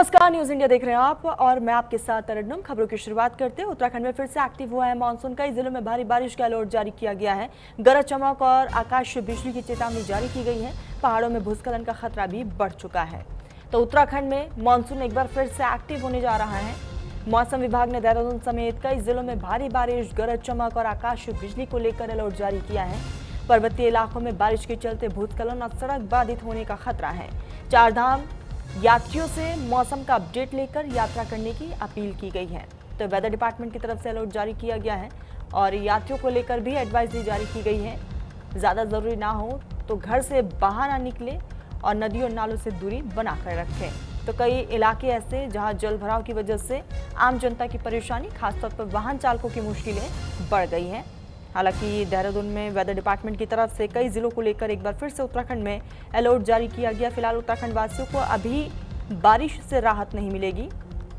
नमस्कार, news India देख रहे हैं आप और मैं आपके साथ तरन्नुम। खबरों की शुरुआत करते हैं। उत्तराखंड में फिर से एक्टिव हुआ है मानसून। कई जिलों में भारी बारिश का अलर्ट जारी किया गया है। गरज चमक और आकाशीय बिजली की चेतावनी जारी की गई है। पहाड़ों में भूस्खलन का खतरा भी बढ़ चुका है। तो उत्तराखंड में मानसून एक बार फिर से एक्टिव होने जा रहा है। मौसम विभाग ने देहरादून समेत कई जिलों में भारी बारिश, गरज चमक और आकाशीय बिजली को लेकर अलर्ट जारी किया है। पर्वतीय इलाकों में बारिश के चलते भूस्खलन और सड़क बाधित होने का खतरा है। चारधाम यात्रियों से मौसम का अपडेट लेकर यात्रा करने की अपील की गई है। तो वेदर डिपार्टमेंट की तरफ से अलर्ट जारी किया गया है और यात्रियों को लेकर भी एडवाइजरी जारी की गई है। ज़्यादा ज़रूरी ना हो तो घर से बाहर ना निकले और नदियों और नालों से दूरी बनाकर रखें। तो कई इलाके ऐसे जहां जल भराव की वजह से आम जनता की परेशानी, खासतौर पर वाहन चालकों की मुश्किलें बढ़ गई हैं। हालांकि देहरादून में वेदर डिपार्टमेंट की तरफ से कई जिलों को लेकर एक बार फिर से उत्तराखंड में अलर्ट जारी किया गया। फिलहाल उत्तराखंड वासियों को अभी बारिश से राहत नहीं मिलेगी।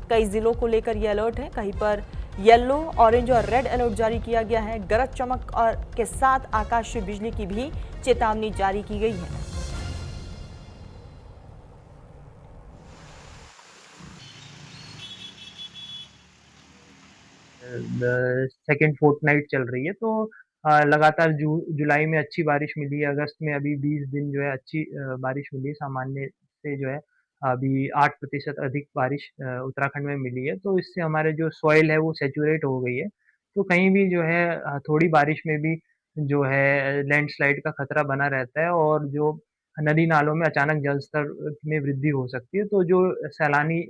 कई जिलों को लेकर यह अलर्ट है। कहीं पर येलो, ऑरेंज और रेड अलर्ट जारी किया गया है। गरज चमक और के साथ आकाशीय बिजली की भी चेतावनी जारी की गई है। सेकेंड फोर्टनाइट चल रही है, तो लगातार जुलाई में अच्छी बारिश मिली है। अगस्त में अभी 20 दिन जो है अच्छी बारिश मिली है। सामान्य से जो है अभी 8% अधिक बारिश उत्तराखंड में मिली है। तो इससे हमारे जो सॉइल है वो सैचुरेट हो गई है। तो कहीं भी जो है थोड़ी बारिश में भी जो है लैंडस्लाइड का खतरा बना रहता है और जो नदी नालों में अचानक जल स्तर में वृद्धि हो सकती है। तो जो सैलानी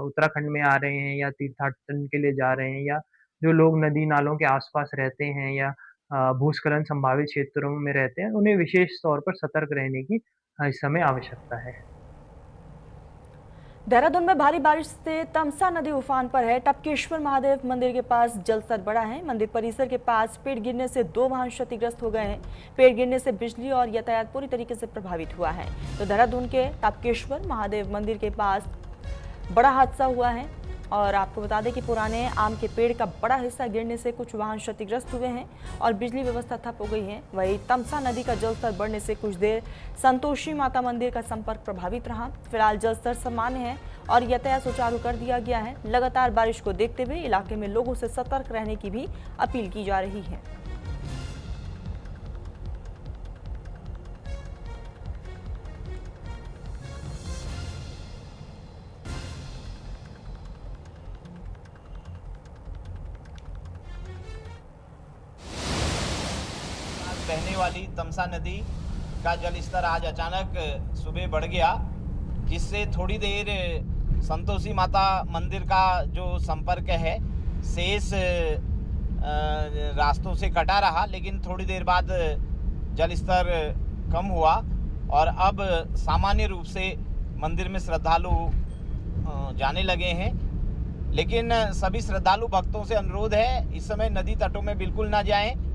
उत्तराखंड में आ रहे हैं या तीर्थाटन के लिए जा रहे हैं, या जो लोग नदी नालों के आसपास रहते हैं या भूस्खलन संभावित क्षेत्रों में रहते हैं, उन्हें विशेष तौर पर सतर्क रहने की इस समय आवश्यकता है। देहरादून में भारी बारिश से तमसा नदी उफान पर है। टपकेश्वर महादेव मंदिर के पास जलस्तर बढ़ा है। मंदिर परिसर के पास पेड़ गिरने से 2 वाहन क्षतिग्रस्त हो गए हैं। पेड़ गिरने से बिजली और यातायात पूरी तरीके से प्रभावित हुआ है। तो देहरादून के टपकेश्वर महादेव मंदिर के पास बड़ा हादसा हुआ है और आपको बता दें कि पुराने आम के पेड़ का बड़ा हिस्सा गिरने से कुछ वाहन क्षतिग्रस्त हुए हैं और बिजली व्यवस्था ठप हो गई है। वहीं तमसा नदी का जलस्तर बढ़ने से कुछ देर संतोषी माता मंदिर का संपर्क प्रभावित रहा। फिलहाल जलस्तर सामान्य है और यातायात सुचारू कर दिया गया है। लगातार बारिश को देखते हुए इलाके में लोगों से सतर्क रहने की भी अपील की जा रही है। बहने वाली तमसा नदी का जल स्तर आज अचानक सुबह बढ़ गया, जिससे थोड़ी देर संतोषी माता मंदिर का जो संपर्क है शेष रास्तों से कटा रहा। लेकिन थोड़ी देर बाद जल स्तर कम हुआ और अब सामान्य रूप से मंदिर में श्रद्धालु जाने लगे हैं। लेकिन सभी श्रद्धालु भक्तों से अनुरोध है, इस समय नदी तटों में बिल्कुल ना जाएं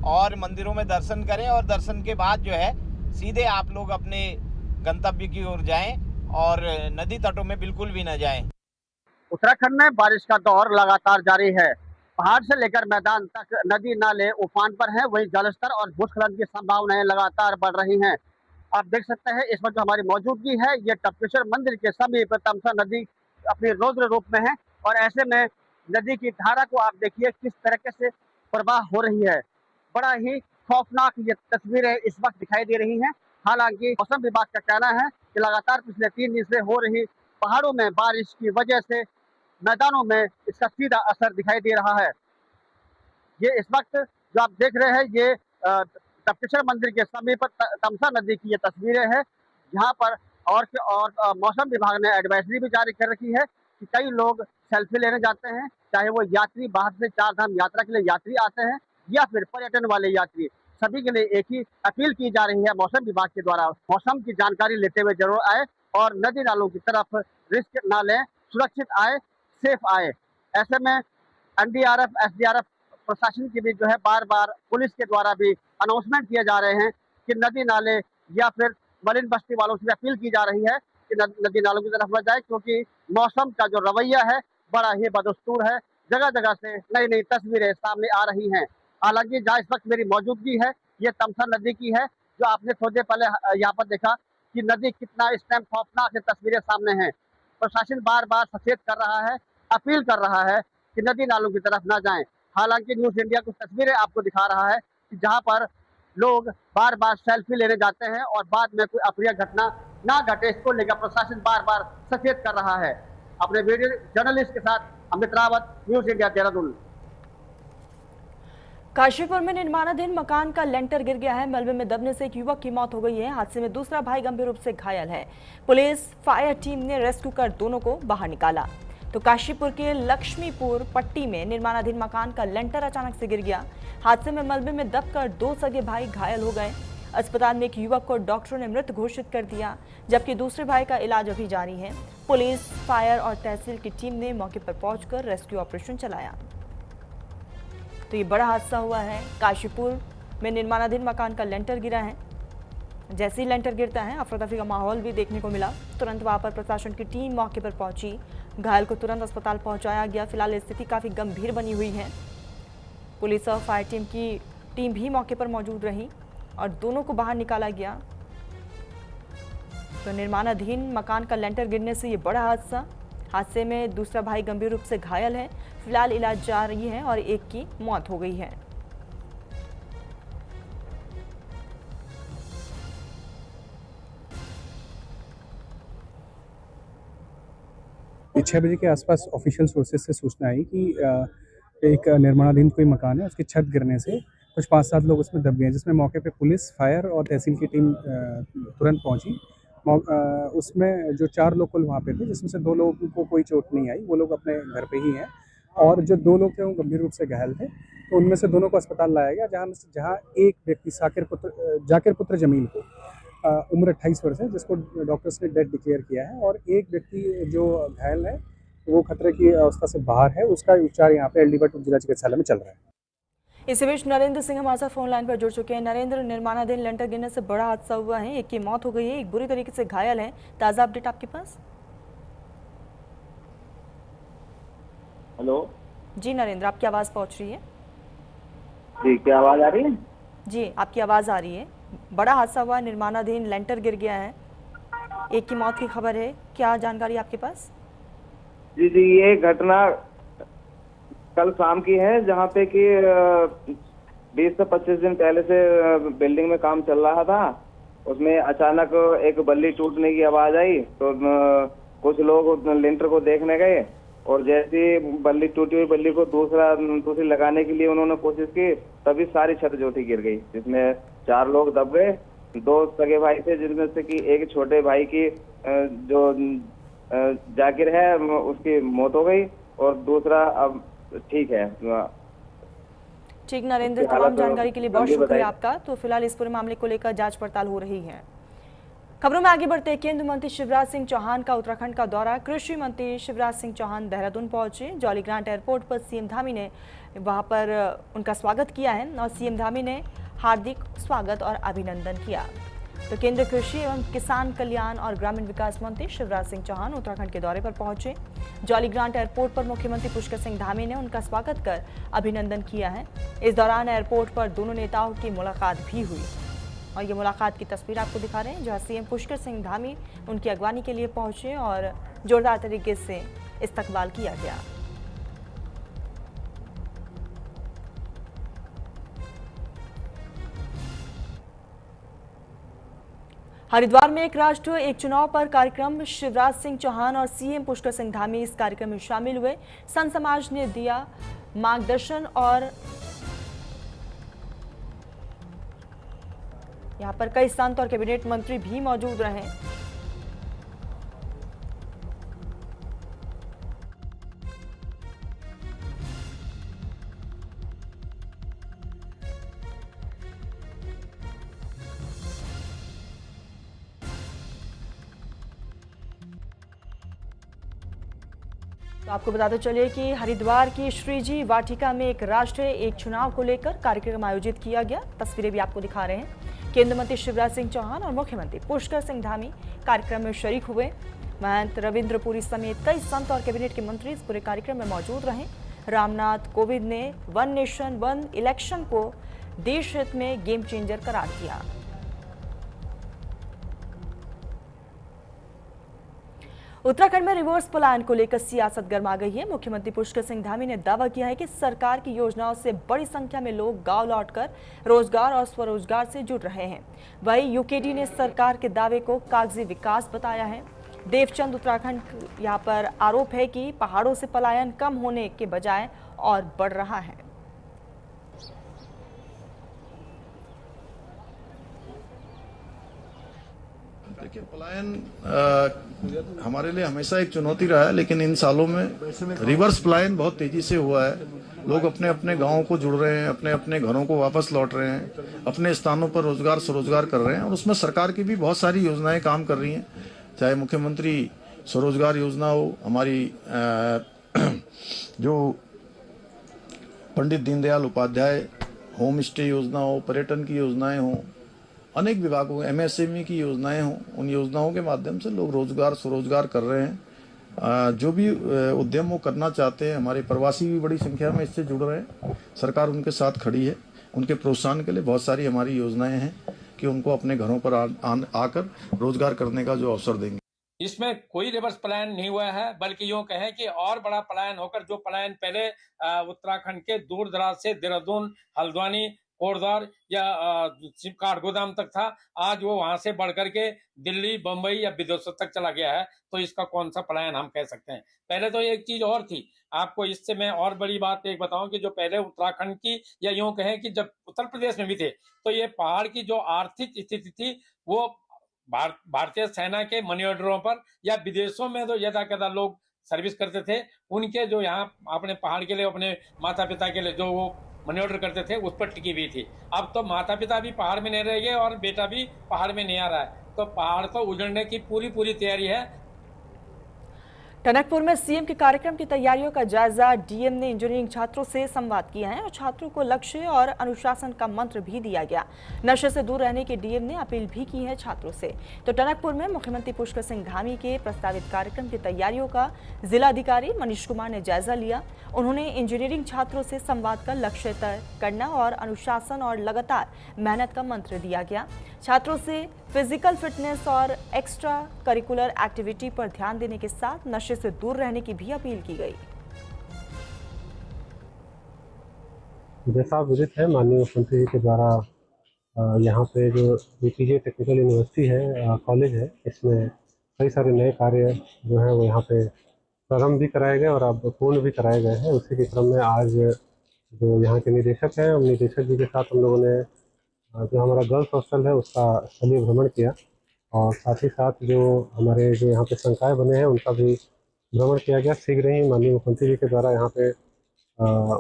और मंदिरों में दर्शन करें और दर्शन के बाद जो है सीधे आप लोग अपने गंतव्य की ओर जाएं और नदी तटों में बिल्कुल भी न जाएं। उत्तराखंड में बारिश का दौर लगातार जारी है। पहाड़ से लेकर मैदान तक नदी नाले उफान पर हैं। वहीं जलस्तर और भूस्खलन की संभावनाएं लगातार बढ़ रही हैं। आप देख सकते हैं इस वक्त जो हमारी मौजूदगी है ये टपकेश्वर मंदिर के समीप तमसा नदी अपनी रौद्र रूप में है और ऐसे में नदी की धारा को आप देखिए किस तरीके से प्रवाह हो रही है। बड़ा ही खौफनाक ये तस्वीरें इस वक्त दिखाई दे रही हैं। हालांकि मौसम विभाग का कहना है कि लगातार पिछले 3 दिन से हो रही पहाड़ों में बारिश की वजह से मैदानों में इसका सीधा असर दिखाई दे रहा है। ये इस वक्त जो आप देख रहे हैं ये टपकेश्वर मंदिर के समीप तमसा नदी की ये तस्वीरें हैं, जहाँ पर और मौसम विभाग ने एडवाइजरी भी जारी कर रखी है कि कई लोग सेल्फी लेने जाते हैं, चाहे वो यात्री बाहर से चारधाम यात्रा के लिए यात्री आते हैं या फिर पर्यटन वाले यात्री, सभी के लिए एक ही अपील की जा रही है मौसम विभाग के द्वारा। मौसम की जानकारी लेते हुए जरूर आए और नदी नालों की तरफ रिस्क ना लें, सुरक्षित आए, सेफ आए। ऐसे में एनडीआरएफ, एसडीआरएफ प्रशासन की भी जो है बार बार पुलिस के द्वारा भी अनाउंसमेंट किए जा रहे हैं कि नदी नाले या फिर मलिन बस्ती वालों से अपील की जा रही है कि नदी नालों की तरफ न जाए, क्योंकि मौसम का जो रवैया है बड़ा ही बदस्तूर है। जगह जगह से नई नई तस्वीरें सामने आ रही हैं। हालांकि जहाँ इस वक्त मेरी मौजूदगी है ये तमसा नदी की है, जो आपने थोड़ी देर पहले यहाँ पर देखा कि नदी कितना इस टाइम खौफनाक तस्वीरें सामने हैं। प्रशासन बार बार सचेत कर रहा है, अपील कर रहा है कि नदी नालों की तरफ ना जाएं। हालांकि न्यूज इंडिया कुछ तस्वीरें आपको दिखा रहा है कि जहां पर लोग बार बार सेल्फी लेने जाते हैं और बाद में कोई अप्रिय घटना ना घटे, इसको लेकर प्रशासन बार बार सचेत कर रहा है। अपने वीडियो जर्नलिस्ट के साथ अमित रावत, न्यूज इंडिया, देहरादून। काशीपुर में निर्माणाधीन मकान का लेंटर गिर गया है। मलबे में दबने से एक युवक की मौत हो गई है। हादसे में दूसरा भाई गंभीर रूप से घायल है। पुलिस फायर टीम ने रेस्क्यू कर दोनों को बाहर निकाला। तो काशीपुर के लक्ष्मीपुर पट्टी में निर्माणाधीन मकान का लेंटर अचानक से गिर गया। हादसे में मलबे में दबकर 2 सगे भाई घायल हो गए। अस्पताल में एक युवक को डॉक्टरों ने मृत घोषित कर दिया, जबकि दूसरे भाई का इलाज अभी जारी है। पुलिस, फायर और तहसील की टीम ने मौके पर पहुंचकर रेस्क्यू ऑपरेशन चलाया। तो ये बड़ा हादसा हुआ है। काशीपुर में निर्माणाधीन मकान का लेंटर गिरा है। जैसे ही लेंटर गिरता है, अफरा तफरी का माहौल भी देखने को मिला। तुरंत वहां पर प्रशासन की टीम मौके पर पहुंची। घायल को तुरंत अस्पताल पहुंचाया गया। फिलहाल स्थिति काफी गंभीर बनी हुई है। पुलिस और फायर टीम की टीम भी मौके पर मौजूद रही और दोनों को बाहर निकाला गया। तो निर्माणाधीन मकान का लेंटर गिरने से ये बड़ा हादसे में दूसरा भाई गंभीर रूप से घायल है। फिलहाल इलाज जारी है और एक की मौत हो गई है। ये 6 बजे के आसपास ऑफिशियल सोर्सेज से सूचना आई कि एक निर्माणाधीन कोई मकान है, उसकी छत गिरने से कुछ 5-7 लोग उसमें दब गए, जिसमें मौके पे पुलिस, फायर और तहसील की टीम तुरंत पहुंची। उसमें जो 4 लोग कुल वहाँ पे थे, जिसमें से 2 लोगों को कोई चोट नहीं आई, वो लोग अपने घर पे ही हैं, और जो 2 लोग थे वो गंभीर रूप से घायल थे। तो उनमें से दोनों को अस्पताल लाया गया, जहाँ एक व्यक्ति जाकिर पुत्र जमील को उम्र 28 वर्ष है, जिसको डॉक्टर्स ने डेड डिक्लेयर किया है, और एक व्यक्ति जो घायल है वो खतरे की अवस्था से बाहर है। उसका उपचार यहाँ पे एलडीबट जिला चिकित्सालय में चल रहा है। इसी बीच नरेंद्र सिंह हमारे साथ फोन लाइन पर जुड़ चुके हैं। नरेंद्र, निर्माणाधीन लेंटर गिरने से बड़ा हादसा हुआ है। एक की मौत हो गई है, एक बुरी तरीके से घायल है। ताज़ा अपडेट आपके पास? हेलो जी नरेंद्र, आपकी आवाज़ पहुंच रही है? जी, क्या आवाज़ आ रही है? जी, आपकी आवाज़ आ रही है। बड़ा हादसा हुआ, निर्माणाधीन लेंटर गिर गया है, एक की मौत की खबर है। क्या जानकारी आपके पास? जी, ये घटना कल शाम की है, जहाँ पे कि 20 से 25 दिन पहले से बिल्डिंग में काम चल रहा था। उसमें अचानक एक बल्ली टूटने की आवाज़ आई, तो कुछ लोग लेंटर को देखने गए, और जैसे बल्ली टूटी हुई बल्ली को दूसरी लगाने के लिए उन्होंने कोशिश की, तभी सारी छत जो थी गिर गई, जिसमें 4 लोग दब गए। 2 सगे भाई थे, जिनमें से कि एक छोटे भाई की जो जाकिर है उसकी मौत हो गई, और दूसरा अब ठीक है। ठीक नरेंद्र, तमाम जानकारी के लिए बहुत शुक्रिया आपका। तो फिलहाल इस पूरे मामले को लेकर जांच पड़ताल हो रही है। खबरों में आगे बढ़ते, केंद्रीय मंत्री शिवराज सिंह चौहान का उत्तराखंड का दौरा। कृषि मंत्री शिवराज सिंह चौहान देहरादून पहुंचे। जॉली ग्रांट एयरपोर्ट पर सीएम धामी ने वहां पर उनका स्वागत किया है और सीएम धामी ने हार्दिक स्वागत और अभिनंदन किया। तो केंद्रीय कृषि एवं किसान कल्याण और ग्रामीण विकास मंत्री शिवराज सिंह चौहान उत्तराखंड के दौरे पर पहुंचे। जॉली ग्रांट एयरपोर्ट पर मुख्यमंत्री पुष्कर सिंह धामी ने उनका स्वागत कर अभिनंदन किया है। इस दौरान एयरपोर्ट पर दोनों नेताओं की मुलाकात भी हुई और ये मुलाकात की तस्वीर आपको दिखा रहे हैं, जहां सीएम पुष्कर सिंह धामी उनकी अगवानी के लिए पहुंचे और जोरदार तरीके से इस्तकबाल किया गया। हरिद्वार में एक राष्ट्र एक चुनाव पर कार्यक्रम। शिवराज सिंह चौहान और सीएम पुष्कर सिंह धामी इस कार्यक्रम में शामिल हुए। संत समाज ने दिया मार्गदर्शन और यहाँ पर कई संत और कैबिनेट मंत्री भी मौजूद रहे। तो आपको बताते चले कि हरिद्वार की श्रीजी वाटिका में एक राष्ट्र एक चुनाव को लेकर कार्यक्रम आयोजित किया गया। तस्वीरें भी आपको दिखा रहे हैं। केंद्रीय मंत्री शिवराज सिंह चौहान और मुख्यमंत्री पुष्कर सिंह धामी कार्यक्रम में शरीक हुए। महंत रविंद्र पुरी समेत कई संत और कैबिनेट के मंत्री इस पूरे कार्यक्रम में मौजूद रहे। रामनाथ कोविंद ने वन नेशन वन इलेक्शन को देश हित में गेम चेंजर करार दिया। उत्तराखंड में रिवर्स पलायन को लेकर सियासत गर्मा गई है। मुख्यमंत्री पुष्कर सिंह धामी ने दावा किया है कि सरकार की योजनाओं से बड़ी संख्या में लोग गांव लौटकर रोजगार और स्वरोजगार से जुड़ रहे हैं। वहीं यूकेडी ने सरकार के दावे को कागजी विकास बताया है। देवचंद उत्तराखंड यहां पर आरोप है कि पहाड़ों से पलायन कम होने के बजाय और बढ़ रहा है। देखिए, पलायन हमारे लिए हमेशा एक चुनौती रहा है, लेकिन इन सालों में रिवर्स पलायन बहुत तेजी से हुआ है। लोग अपने अपने गांवों को जुड़ रहे हैं, अपने अपने घरों को वापस लौट रहे हैं, अपने स्थानों पर रोजगार स्वरोजगार कर रहे हैं, और उसमें सरकार की भी बहुत सारी योजनाएं काम कर रही हैं। चाहे मुख्यमंत्री स्वरोजगार योजना हो, हमारी जो पंडित दीनदयाल उपाध्याय होम स्टे योजना हो, पर्यटन की योजनाएं हों, अनेक विभागों एमएसएमई की योजनाएं हों, उन योजनाओं के माध्यम से लोग रोजगार स्वरोजगार कर रहे हैं। जो भी उद्यम वो करना चाहते हैं, हमारे प्रवासी भी बड़ी संख्या में इससे जुड़ रहे हैं। सरकार उनके साथ खड़ी है। उनके प्रोत्साहन के लिए बहुत सारी हमारी योजनाएं हैं कि उनको अपने घरों पर आकर रोजगार करने का जो अवसर देंगे। इसमें कोई रिवर्स पलायन नहीं हुआ है, बल्कि यूं कहें कि और बड़ा पलायन होकर जो पलायन पहले उत्तराखंड के दूर दराज से देहरादून, हल्द्वानी, कोटद्वार या काठगोदाम तक था, आज वो वहां से बढ़कर के दिल्ली, बंबई या विदेशों तक चला गया है। तो इसका कौन सा पलायन हम कह सकते हैं? पहले तो एक चीज और थी, आपको इससे मैं और बड़ी बात एक बताऊं कि जो पहले उत्तराखंड की या यूं कहें कि जब उत्तर प्रदेश में भी थे, तो ये पहाड़ की जो आर्थिक स्थिति थी वो भारतीय सेना के मनी ऑर्डरों पर या विदेशों में तो यदा कदा लोग सर्विस करते थे, उनके जो यहाँ अपने पहाड़ के लिए, अपने माता पिता के लिए जो वो मनी ऑर्डर करते थे, उस पर टिकी हुई थी। अब तो माता पिता भी पहाड़ में नहीं रह गए और बेटा भी पहाड़ में नहीं आ रहा है, तो पहाड़ तो उजड़ने की पूरी तैयारी है। टनकपुर में सीएम के कार्यक्रम की तैयारियों का जायजा डीएम ने इंजीनियरिंग छात्रों से संवाद किया है और छात्रों को लक्ष्य और अनुशासन का मंत्र भी दिया गया। नशे से दूर रहने की डीएम ने अपील भी की है छात्रों से। तो टनकपुर में मुख्यमंत्री पुष्कर सिंह धामी के प्रस्तावित कार्यक्रम की तैयारियों का जिलाधिकारी मनीष कुमार ने जायजा लिया। उन्होंने इंजीनियरिंग छात्रों से संवाद कर लक्ष्य तय करना और अनुशासन और लगातार मेहनत का मंत्र दिया गया। छात्रों से फिजिकल फिटनेस और एक्स्ट्रा करिकुलर एक्टिविटी पर ध्यान देने के साथ नशे से दूर रहने की भी अपील की गई। जैसा विदित है, माननीय मुख्यमंत्री जी के द्वारा यहाँ पे जो बीपीजे टेक्निकल यूनिवर्सिटी है, कॉलेज है, इसमें कई सारे नए कार्य जो हैं वो यहाँ पे प्रारंभ भी कराए गए और अब पूर्ण भी कराए गए हैं। उसी के क्रम में आज जो यहाँ के निदेशक हैं, उन निदेशक जी के साथ हम लोगों ने जो हमारा गर्ल्स हॉस्टल है उसका स्थलीय भ्रमण किया और साथ ही साथ जो हमारे जो यहाँ पे संकाय बने हैं उनका भी भ्रमण किया गया। शीघ्र ही माननीय मुख्यमंत्री जी के द्वारा यहाँ पे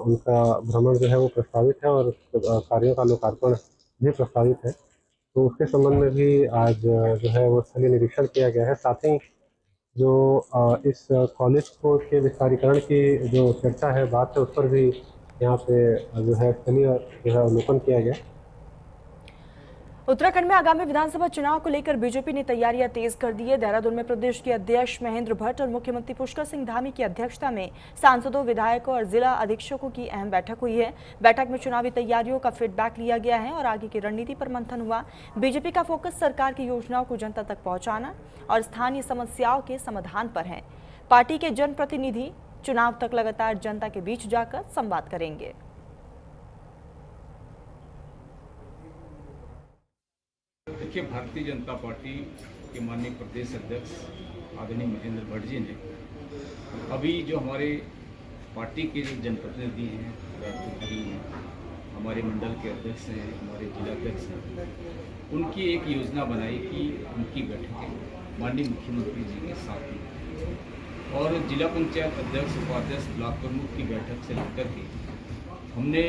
उनका भ्रमण जो है वो प्रस्तावित है और कार्यों का लोकार्पण भी प्रस्तावित है। तो उसके संबंध में भी आज जो है वो स्थलीय निरीक्षण किया गया है। साथ ही जो इस कॉलेज को के विस्तारीकरण की जो चर्चा है, बात है, उस पर भी यहाँ पे जो है स्थलीय जो है अवलोकन किया गया। उत्तराखंड में आगामी विधानसभा चुनाव को लेकर बीजेपी ने तैयारियां तेज कर दी है। देहरादून में प्रदेश के अध्यक्ष महेंद्र भट्ट और मुख्यमंत्री पुष्कर सिंह धामी की अध्यक्षता में सांसदों, विधायकों और जिला अधीक्षकों की अहम बैठक हुई है। बैठक में चुनावी तैयारियों का फीडबैक लिया गया है और आगे की रणनीति पर मंथन हुआ। बीजेपी का फोकस सरकार की योजनाओं को जनता तक पहुंचाना और स्थानीय समस्याओं के समाधान पर है। पार्टी के जनप्रतिनिधि चुनाव तक लगातार जनता के बीच जाकर संवाद करेंगे। देखिए, भारतीय जनता पार्टी के माननीय प्रदेश अध्यक्ष आदरणीय महेंद्र भट्ट जी ने अभी जो हमारे पार्टी के जो जनप्रतिनिधि हैं, राष्ट्रपति हैं, हमारे मंडल के अध्यक्ष हैं, हमारे जिला अध्यक्ष हैं, उनकी एक योजना बनाई कि उनकी बैठकें माननीय मुख्यमंत्री जी के साथ में और जिला पंचायत अध्यक्ष, उपाध्यक्ष, ब्लॉक प्रमुख की बैठक से लेकर के हमने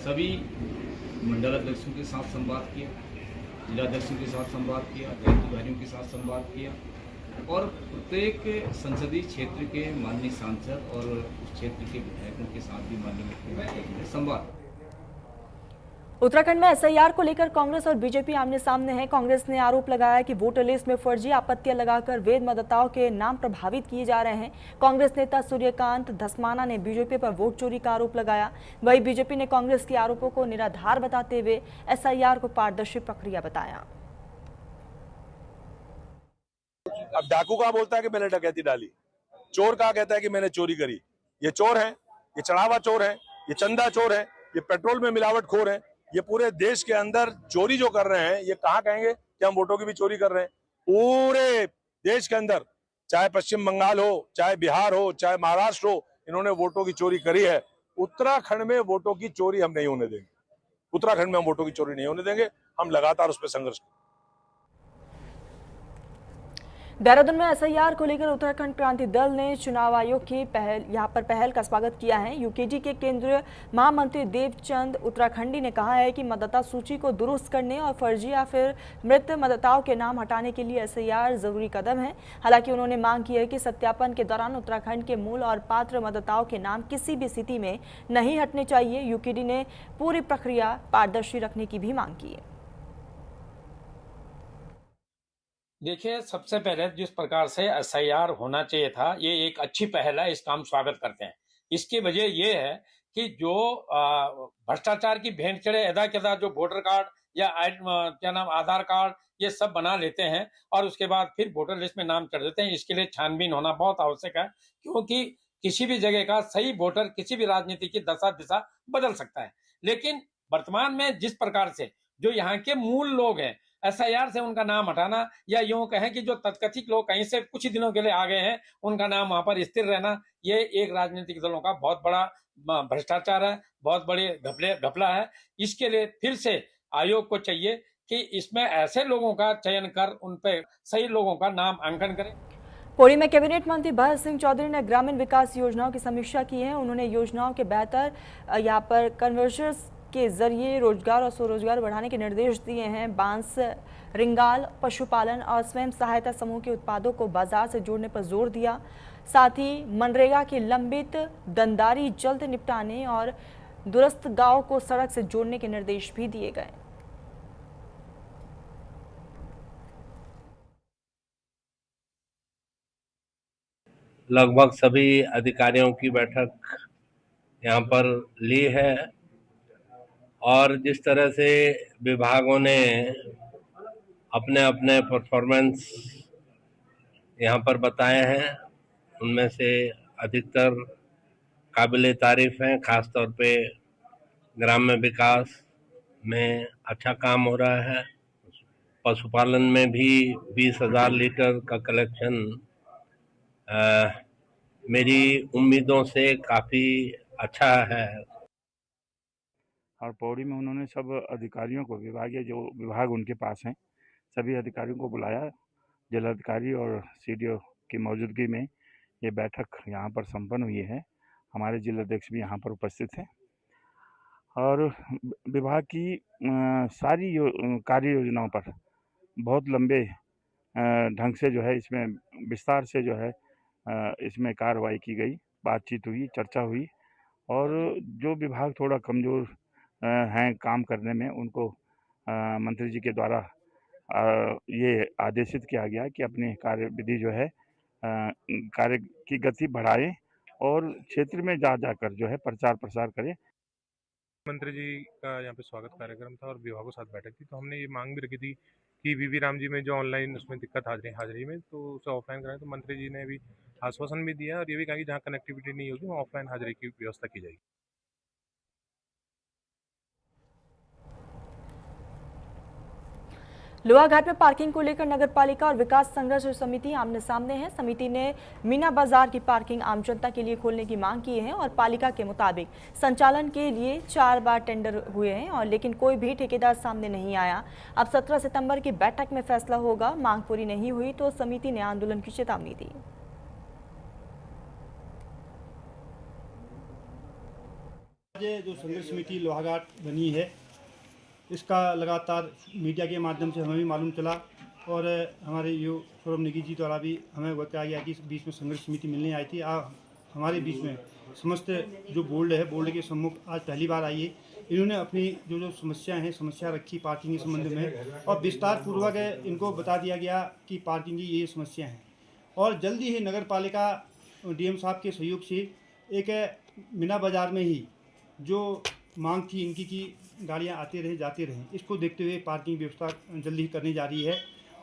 सभी मंडल अध्यक्षों के साथ संवाद किया, जिलाध्यक्षों के साथ संवाद किया, दायित्वधारियों के साथ संवाद किया और प्रत्येक संसदीय क्षेत्र के माननीय सांसद और उस क्षेत्र के विधायकों के साथ भी माननीय मुख्यमंत्री ने संवाद। उत्तराखंड में एसआईआर को लेकर कांग्रेस और बीजेपी आमने सामने है। कांग्रेस ने आरोप लगाया कि वोटर लिस्ट में फर्जी आपत्तियां लगाकर वैध मतदाताओं के नाम प्रभावित किए जा रहे हैं। कांग्रेस नेता सूर्यकांत धस्माना ने बीजेपी पर वोट चोरी का आरोप लगाया। वहीं बीजेपी ने कांग्रेस के आरोपों को निराधार बताते हुए एसआईआर को पारदर्शी प्रक्रिया बताया। अब डाकू कहाँ बोलता है कि मैंने डकैती डाली, चोर कहाँ कहता है कि मैंने चोरी करी। ये चोर है, ये चढ़ावा चोर है, ये चंदा चोर है, ये पेट्रोल में मिलावट खोर है। ये पूरे देश के अंदर चोरी जो कर रहे हैं, ये कहाँ कहेंगे कि हम वोटों की भी चोरी कर रहे हैं। पूरे देश के अंदर, चाहे पश्चिम बंगाल हो, चाहे बिहार हो, चाहे महाराष्ट्र हो, इन्होंने वोटों की चोरी करी है। उत्तराखंड में वोटों की चोरी हम नहीं होने देंगे। उत्तराखंड में हम वोटों की चोरी नहीं होने देंगे। हम लगातार उस पर संघर्ष करेंगे। देहरादून में एसआईआर को लेकर उत्तराखंड क्रांति दल ने चुनाव आयोग की पहल का स्वागत किया है। यूकेजी के केंद्रीय महामंत्री देवचंद उत्तराखंडी ने कहा है कि मतदाता सूची को दुरुस्त करने और फर्जी या फिर मृत मतदाताओं के नाम हटाने के लिए एसआईआर जरूरी कदम है। हालांकि उन्होंने मांग की है कि सत्यापन के दौरान उत्तराखंड के मूल और पात्र मतदाताओं के नाम किसी भी स्थिति में नहीं हटने चाहिए। यूकेडी ने पूरी प्रक्रिया पारदर्शी रखने की भी मांग की है। देखिए, सबसे पहले जिस प्रकार से एसआईआर होना चाहिए था, ये एक अच्छी पहल है, इसका हम स्वागत करते हैं। इसकी वजह ये है कि जो भ्रष्टाचार की भेंट चढ़े एदा केदा जो वोटर कार्ड या आधार कार्ड ये सब बना लेते हैं और उसके बाद फिर वोटर लिस्ट में नाम चढ़ देते हैं, इसके लिए छानबीन होना बहुत आवश्यक है, क्योंकि किसी भी जगह का सही वोटर किसी भी राजनीति की दशा दिशा बदल सकता है। लेकिन वर्तमान में जिस प्रकार से जो यहाँ के मूल लोग हैं, एसआईआर से उनका नाम हटाना या यूं कहें कि जो तथकथित लोग कहीं से कुछ दिनों के लिए आ गए हैं, उनका नाम वहां पर स्थिर रहना, ये एक राजनीतिक दलों का बहुत बड़ा भ्रष्टाचार है, बहुत बड़ी घपला है। इसके लिए फिर से आयोग को चाहिए कि इसमें ऐसे लोगों का चयन कर उन पे सही लोगों का नाम अंकन करें। पौड़ी में कैबिनेट मंत्री भरत सिंह चौधरी ने ग्रामीण विकास योजनाओं की समीक्षा की है। उन्होंने योजनाओं के बेहतर यहाँ पर कन्वर्जन्स के जरिए रोजगार और स्वरोजगार बढ़ाने के निर्देश दिए हैं। बांस, रिंगाल, पशुपालन और स्वयं सहायता समूह के उत्पादों को बाजार से जोड़ने पर जोर दिया। साथ ही मनरेगा की लंबित दंदारी जल्द निपटाने और दुरुस्त गांव को सड़क से जोड़ने के निर्देश भी दिए गए। लगभग सभी अधिकारियों की बैठक यहाँ पर ली है और जिस तरह से विभागों ने अपने अपने परफॉर्मेंस यहाँ पर बताए हैं, उनमें से अधिकतर काबिले तारीफ हैं। खास तौर पे ग्राम्य विकास में अच्छा काम हो रहा है। पशुपालन में भी 20,000 लीटर का कलेक्शन मेरी उम्मीदों से काफ़ी अच्छा है। और पौड़ी में उन्होंने सब अधिकारियों को, विभागीय जो विभाग उनके पास हैं, सभी अधिकारियों को बुलाया। जिलाधिकारी और सीडीओ की मौजूदगी में ये बैठक यहाँ पर संपन्न हुई है। हमारे जिलाध्यक्ष भी यहाँ पर उपस्थित हैं और विभाग की सारी कार्य योजनाओं पर बहुत लंबे ढंग से जो है इसमें विस्तार से जो है इसमें कार्रवाई की गई, बातचीत हुई, चर्चा हुई और जो विभाग थोड़ा कमज़ोर हैं काम करने में, उनको मंत्री जी के द्वारा ये आदेशित किया गया कि अपनी कार्यविधि जो है कार्य की गति बढ़ाएं और क्षेत्र में जा जाकर जो है प्रचार प्रसार करें। मंत्री जी का यहाँ पे स्वागत कार्यक्रम था और विभागों के साथ बैठक थी, तो हमने ये मांग भी रखी थी कि वीवी राम जी में जो ऑनलाइन उसमें दिक्कत हाजिरी में, तो उसे ऑफलाइन कराएं। तो मंत्री जी ने भी आश्वासन भी दिया और ये भी कहा कि जहाँ कनेक्टिविटी नहीं होगी वहाँ ऑफलाइन हाजिरी की व्यवस्था की जाएगी। लोहाघाट में पार्किंग को लेकर नगरपालिका और विकास संघर्ष समिति आमने सामने है। समिति ने मीना बाजार की पार्किंग आम जनता के लिए खोलने की मांग की है और पालिका के मुताबिक संचालन के लिए 4 बार टेंडर हुए हैं और लेकिन कोई भी ठेकेदार सामने नहीं आया। अब 17 सितंबर की बैठक में फैसला होगा। मांग पूरी नहीं हुई तो समिति ने आंदोलन की चेतावनी दी। जो संघर्ष समिति लोहाघाट बनी है, इसका लगातार मीडिया के माध्यम से हमें भी मालूम चला और हमारे यो फोरम निगी जी द्वारा भी हमें बताया गया कि इस बीच में संघर्ष समिति मिलने आई थी। हमारे बीच में समस्त जो बोर्ड है, बोर्ड के सम्मुख आज पहली बार आई है। इन्होंने अपनी जो समस्या रखी पार्किंग के संबंध में और विस्तार पूर्वक इनको बता दिया गया कि पार्किंग की ये समस्या है और जल्दी ही नगर पालिका डीएम साहब के सहयोग से एक मीना बाजार में ही जो मांग थी इनकी कि गाड़ियां आते रहे जाते रहें, इसको देखते हुए पार्किंग व्यवस्था जल्दी ही करने जा रही है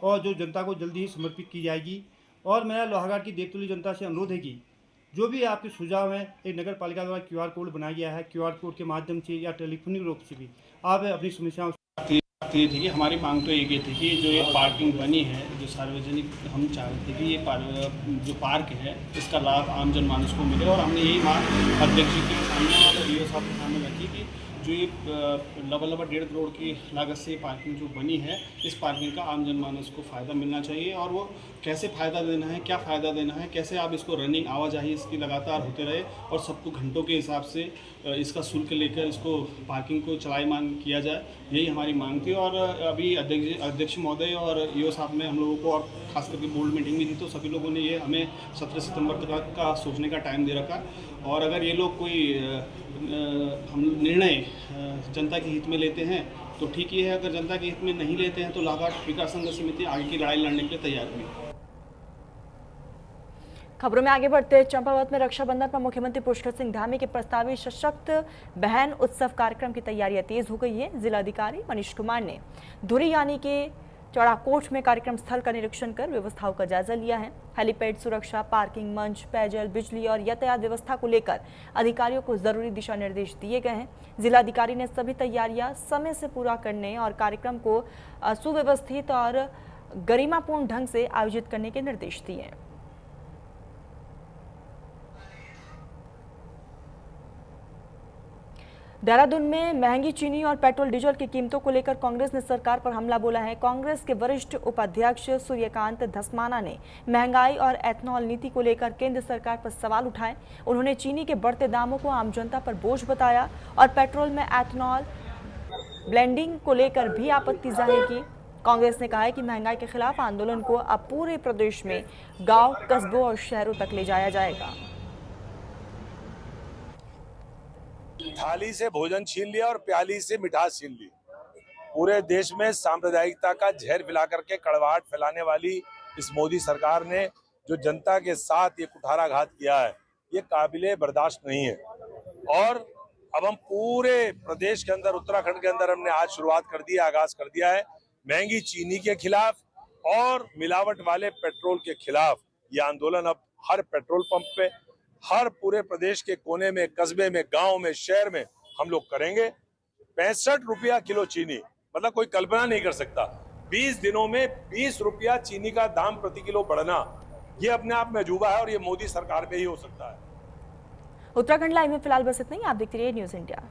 और जो जनता को जल्दी ही समर्पित की जाएगी। और मेरा लोहाघाट की देवतुल्य जनता से अनुरोध है कि जो भी आपके सुझाव हैं, एक नगर पालिका द्वारा QR कोड बनाया गया है, QR कोड के माध्यम से या टेलीफोनिक रूप से भी आप अपनी समस्याओं थी कि हमारी मांग तो एक ही थी कि जो ये पार्किंग बनी है, जो सार्वजनिक, हम चाहते थे कि ये जो पार्क है इसका लाभ आम जनमानस को मिले। और हमने यही मांग अध्यक्ष जी के सामने और DO साहब के सामने रखी कि जो ये लगभग 1.5 करोड़ की लागत से पार्किंग जो बनी है, इस पार्किंग का आम जनमानस को फ़ायदा मिलना चाहिए। और वो कैसे फ़ायदा देना है, क्या फ़ायदा देना है, कैसे आप इसको रनिंग आवाजाही इसकी लगातार होते रहे और सबको घंटों के हिसाब से इसका शुल्क लेकर इसको पार्किंग को चलायमान किया जाए, यही हमारी मांग थी। और अभी अध्यक्ष महोदय और EO साहब ने हम लोगों को, और खास करके बोर्ड मीटिंग भी थी, तो सभी लोगों ने ये हमें 17 सितंबर तक का सोचने का टाइम दे रखा। और अगर ये लोग कोई हम निर्णय जनता के हित में लेते हैं तो ठीक ही है, अगर जनता के हित में नहीं लेते हैं तो लोहाघाट विकास संघ समिति आगे की लड़ाई लड़ने के लिए तैयार हुई। खबरों में आगे बढ़ते, चंपावत में रक्षाबंधन पर मुख्यमंत्री पुष्कर सिंह धामी के प्रस्तावित सशक्त बहन उत्सव कार्यक्रम की तैयारियां तेज हो गई है। जिलाधिकारी मनीष कुमार ने धुरी यानी के चौड़ाकोट में कार्यक्रम स्थल का निरीक्षण कर व्यवस्थाओं का जायजा लिया है। हेलीपैड सुरक्षा, पार्किंग, मंच, पेयजल, बिजली और यातायात व्यवस्था को लेकर अधिकारियों को जरूरी दिशा निर्देश दिए गए हैं। जिलाधिकारी ने सभी तैयारियां समय से पूरा करने और कार्यक्रम को सुव्यवस्थित और गरिमापूर्ण ढंग से आयोजित करने के निर्देश दिए हैं। देहरादून में महंगी चीनी और पेट्रोल डीजल की कीमतों को लेकर कांग्रेस ने सरकार पर हमला बोला है। कांग्रेस के वरिष्ठ उपाध्यक्ष सूर्यकांत धस्माना ने महंगाई और एथनॉल नीति को लेकर केंद्र सरकार पर सवाल उठाए। उन्होंने चीनी के बढ़ते दामों को आम जनता पर बोझ बताया और पेट्रोल में एथनॉल ब्लेंडिंग को लेकर भी आपत्ति जाहिर की। कांग्रेस ने कहा है कि महंगाई के खिलाफ आंदोलन को अब पूरे प्रदेश में गाँव, कस्बों और शहरों तक ले जाया जाएगा। थाली से भोजन छीन लिया और प्याली से मिठास छीन ली। पूरे देश में सांप्रदायिकता का जहर फैला करके कड़वाहट फैलाने वाली इस मोदी सरकार ने जो जनता के साथ ये कुठाराघात किया है, ये काबिले बर्दाश्त नहीं है। और अब हम पूरे प्रदेश के अंदर, उत्तराखंड के अंदर हमने आज शुरुआत कर दी है, आगाज कर दिया है महंगी चीनी के खिलाफ और मिलावट वाले पेट्रोल के खिलाफ। ये आंदोलन अब हर पेट्रोल पंप पे, हर पूरे प्रदेश के कोने में, कस्बे में, गांव में, शहर में हम लोग करेंगे। 65 रुपया किलो चीनी, मतलब कोई कल्पना नहीं कर सकता। 20 दिनों में 20 रुपया चीनी का दाम प्रति किलो बढ़ना, ये अपने आप में अजूबा है और ये मोदी सरकार में ही हो सकता है। उत्तराखंड लाइव में फिलहाल बस इतना ही। आप देखते रहिए न्यूज़ इंडिया।